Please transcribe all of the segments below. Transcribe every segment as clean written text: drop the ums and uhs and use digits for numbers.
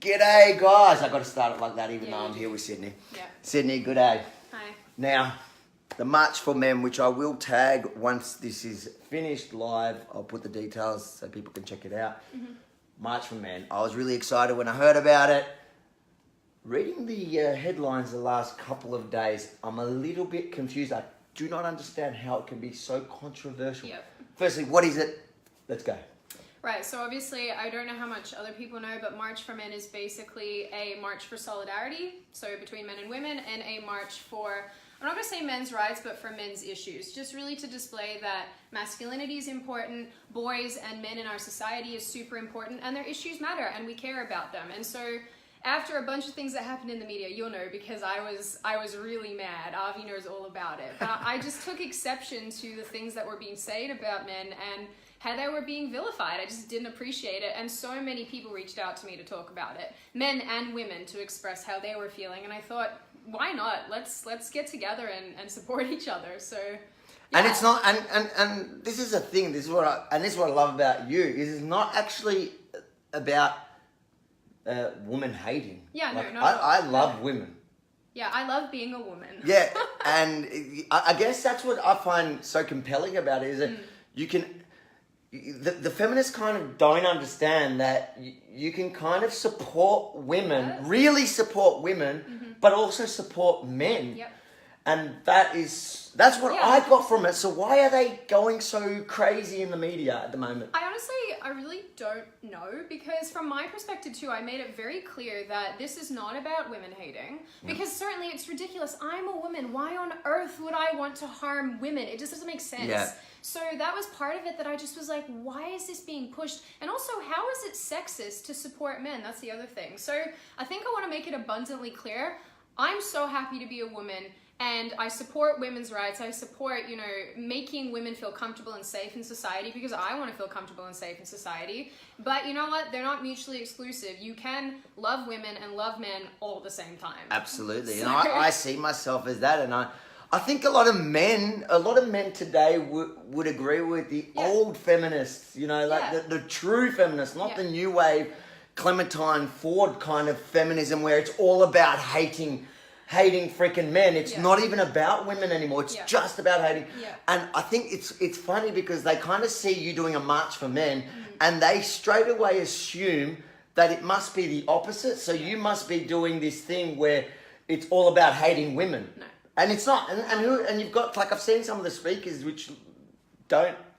G'day, guys. I got to start it like that, even though I'm you here do. with Sydney. Yeah. Sydney, good day. Hi. Now, the March for Men, which I will tag once this is finished live. I'll put the details so people can check it out. Mm-hmm. March for Men. I was really excited when I heard about it. Reading the headlines the last couple of days, I'm a little bit confused. I do not understand how it can be so controversial. Yep. Firstly, what is it? Let's go. Right, so obviously, I don't know how much other people know, but March for Men is basically a march for solidarity, so between men and women, and a march for, I'm not going to say men's rights, but for men's issues. Just really to display that masculinity is important, boys and men in our society is super important, and their issues matter, and we care about them. And so, after a bunch of things that happened in the media, you'll know because I was really mad. Avi knows all about it. But I just took exception to the things that were being said about men and how they were being vilified. I just didn't appreciate it. And so many people reached out to me to talk about it. Men and women to express how they were feeling. And I thought, why not? Let's get together and support each other. So yeah. And it's not, and this is the thing, this is what I love about you, is it's not actually about woman hating. Yeah, like, no. I love women. Yeah, I love being a woman. Yeah, and I guess that's what I find so compelling about it, is that you can, the feminists kind of don't understand that you can kind of support women, Yes. really support women, but also support men. Yep. And that's what Yeah. I got from it. So why are they going so crazy in the media at the moment? I really don't know, because from my perspective too, I made it very clear that this is not about women hating, because certainly it's ridiculous. I'm a woman. Why on earth would I want to harm women? It just doesn't make sense. Yeah. So that was part of it that I just was like, why is this being pushed? And also, how is it sexist to support men? That's the other thing. So I think I want to make it abundantly clear. I'm so happy to be a woman. And I support women's rights. I support, making women feel comfortable and safe in society, because I want to feel comfortable and safe in society. But you know what? They're not mutually exclusive. You can love women and love men all at the same time. Absolutely. And I see myself as that. And I think a lot of men today would agree with the old feminists, like the true feminists, not the new wave Clementine Ford kind of feminism where it's all about hating freaking men. It's not even about women anymore. It's just about hating. Yeah. And I think it's funny because they kind of see you doing a march for men and they straight away assume that it must be the opposite. So you must be doing this thing where it's all about hating women. No. And it's not. And you've got, like, I've seen some of the speakers which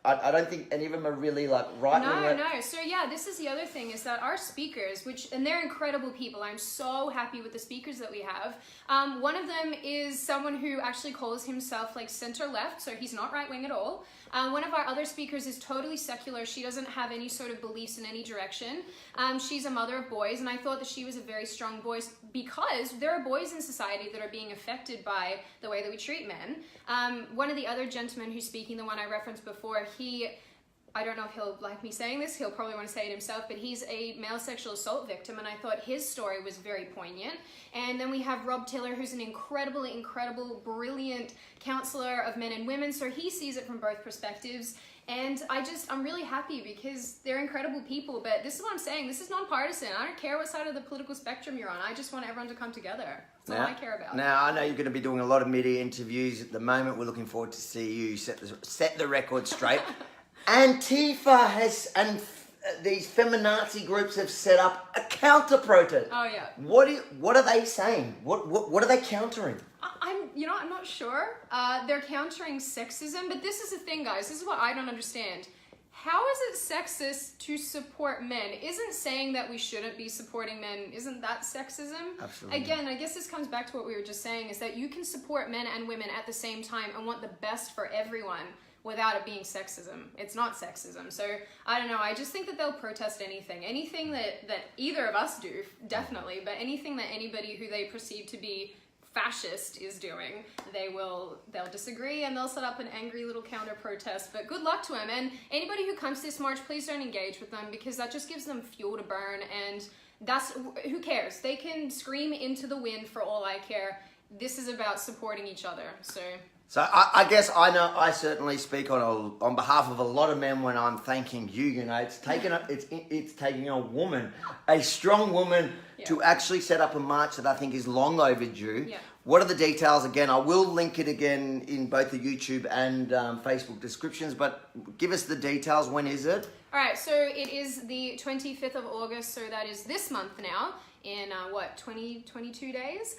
I don't think any of them are really like right. No. So yeah, this is the other thing, is that our speakers, and they're incredible people. I'm so happy with the speakers that we have. One of them is someone who actually calls himself like center left, so he's not right wing at all. One of our other speakers is totally secular. She doesn't have any sort of beliefs in any direction. She's a mother of boys, and I thought that she was a very strong voice, because there are boys in society that are being affected by the way that we treat men. One of the other gentlemen who's speaking, the one I referenced before, I don't know if he'll like me saying this, he'll probably want to say it himself, but he's a male sexual assault victim, and I thought his story was very poignant. And then we have Rob Tiller, who's an incredible, brilliant counselor of men and women, so he sees it from both perspectives. And I'm really happy because they're incredible people, but this is what I'm saying, this is nonpartisan. I don't care what side of the political spectrum you're on, I just want everyone to come together. That's all I care about. Now, I know you're going to be doing a lot of media interviews at the moment. We're looking forward to see you set the record straight. Antifa and these feminazi groups have set up a counter protest. Oh yeah. What are they saying? What are they countering? I'm not sure. They're countering sexism, but this is the thing, guys. This is what I don't understand. How is it sexist to support men? Isn't saying that we shouldn't be supporting men, isn't that sexism? Absolutely. Again, I guess this comes back to what we were just saying, is that you can support men and women at the same time and want the best for everyone without it being sexism. It's not sexism. So, I don't know, I just think that they'll protest anything. Anything that either of us do, definitely, but anything that anybody who they perceive to be fascist is doing, they'll disagree and they'll set up an angry little counter protest. But good luck to them, and anybody who comes to this march, please don't engage with them, because that just gives them fuel to burn, and who cares? They can scream into the wind for all I care. This is about supporting each other. So I guess I know I certainly speak on behalf of a lot of men when I'm thanking you. You know, it's taking a woman, a strong woman, to actually set up a march that I think is long overdue. Yeah. What are the details again? I will link it again in both the YouTube and Facebook descriptions, but give us the details. When is it? All right, so it is the 25th of August, so that is this month now, in 22 days.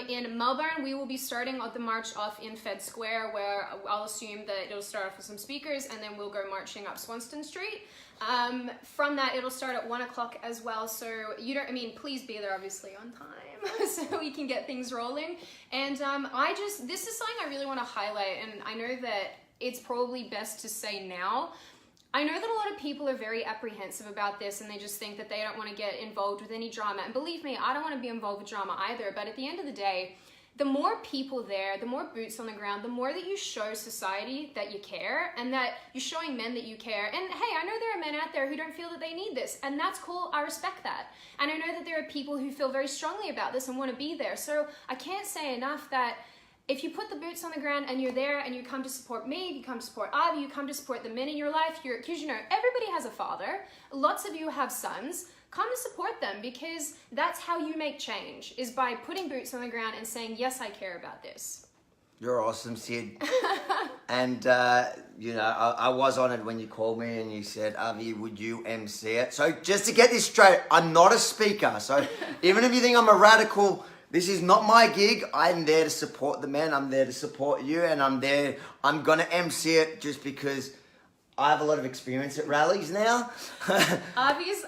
In Melbourne, we will be starting the march off in Fed Square, where I'll assume that it'll start off with some speakers, and then we'll go marching up Swanston Street. From that, it'll start at 1 o'clock as well, so please be there obviously on time so we can get things rolling. And this is something I really want to highlight, and I know that it's probably best to say now. I know that a lot of people are very apprehensive about this, and they just think that they don't want to get involved with any drama. And believe me, I don't want to be involved with drama either, but at the end of the day, the more people there, the more boots on the ground, the more that you show society that you care, and that you're showing men that you care. And hey, I know there are men out there who don't feel that they need this, and that's cool. I respect that. And I know that there are people who feel very strongly about this and want to be there. So I can't say enough that if you put the boots on the ground and you're there and you come to support me, you come to support Avi, you come to support the men in your life, because everybody has a father. Lots of you have sons. Come to support them, because that's how you make change, is by putting boots on the ground and saying, yes, I care about this. You're awesome, Sid. And, I was honoured when you called me and you said, Avi, would you MC it? So just to get this straight, I'm not a speaker. So even if you think I'm a radical, this is not my gig. I'm there to support the men. I'm there to support you. And I'm going to MC it just because I have a lot of experience at rallies now. Avi's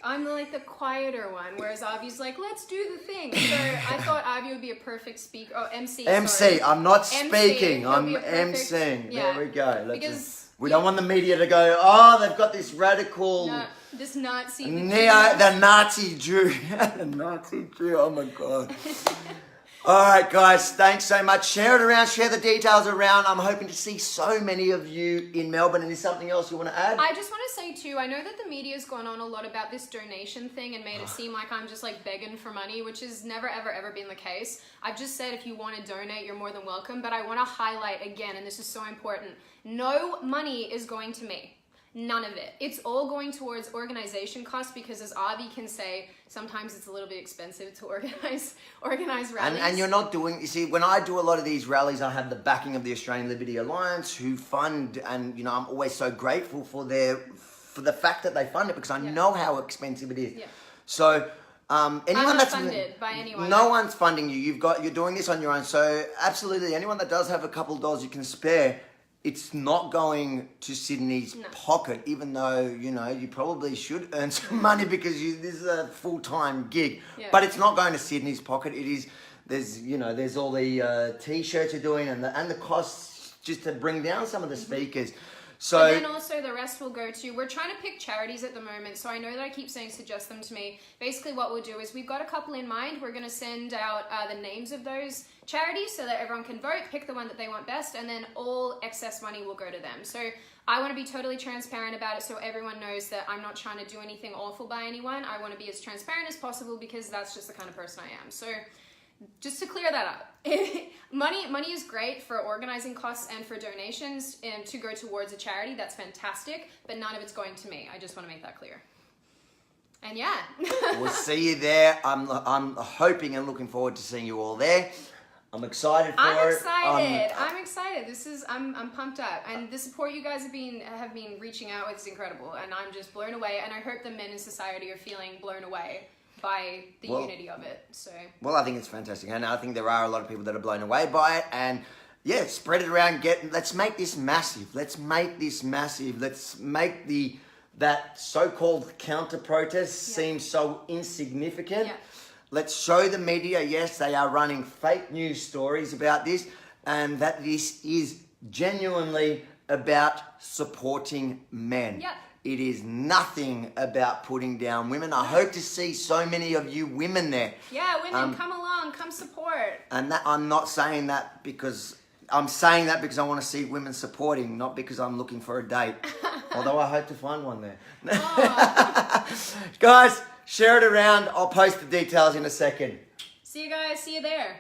I'm the quieter one, whereas Avi's like, let's do the thing. So I thought Avi would be a perfect speaker. Oh, MC. MC. I'm not speaking. MC, I'm MCing. Yeah, there we go. We yeah. don't want the media to go, oh, they've got this radical... No, this Nazi... the Nazi Jew. The Nazi Jew, oh my God. All right, guys, thanks so much. Share it around, share the details around. I'm hoping to see so many of you in Melbourne. And is something else you want to add? I just want to say too, I know that the media's gone on a lot about this donation thing and made it seem like I'm just begging for money, which has never, ever, ever been the case. I've just said if you want to donate, you're more than welcome. But I want to highlight again, and this is so important, no money is going to me. None of it. It's all going towards organization costs, because as Avi can say, sometimes it's a little bit expensive to organize rallies. And you're not doing, you see, when I do a lot of these rallies, I have the backing of the Australian Liberty Alliance who fund, and I'm always so grateful for the fact that they fund it, because I know how expensive it is. Yeah. So anyone I'm not that's funded by anyone. No one's funding you. You're doing this on your own. So absolutely, anyone that does have a couple of dollars you can spare, it's not going to Sydney's pocket, even though, you probably should earn some money because this is a full-time gig. Yeah. But it's not going to Sydney's pocket. There's all the T-shirts you're doing and the costs just to bring down some of the speakers. So, and then also the rest will go to, we're trying to pick charities at the moment, so I know that I keep saying suggest them to me. Basically what we'll do is we've got a couple in mind. We're going to send out the names of those charities so that everyone can vote, pick the one that they want best, and then all excess money will go to them. So I want to be totally transparent about it so everyone knows that I'm not trying to do anything awful by anyone. I want to be as transparent as possible because that's just the kind of person I am. So just to clear that up, money is great for organizing costs and for donations and to go towards a charity. That's fantastic, but none of it's going to me. I just want to make that clear. And yeah. We'll see you there. I'm hoping and looking forward to seeing you all there. I'm excited for it. I'm excited. I'm pumped up, and the support you guys have been reaching out with is incredible, and I'm just blown away. And I hope the men in society are feeling blown away by the unity of it. So. Well, I think it's fantastic, and I think there are a lot of people that are blown away by it, and yeah, spread it around. Let's make this massive. Let's make that so-called counter-protest seem so insignificant. Yeah. Let's show the media, yes, they are running fake news stories about this, and that this is genuinely about supporting men. Yeah. It is nothing about putting down women. I hope to see so many of you women there. Yeah, women, come along, come support. And I'm not saying that because... I'm saying that because I want to see women supporting, not because I'm looking for a date. Although I hope to find one there. Guys, share it around. I'll post the details in a second. See you guys. See you there.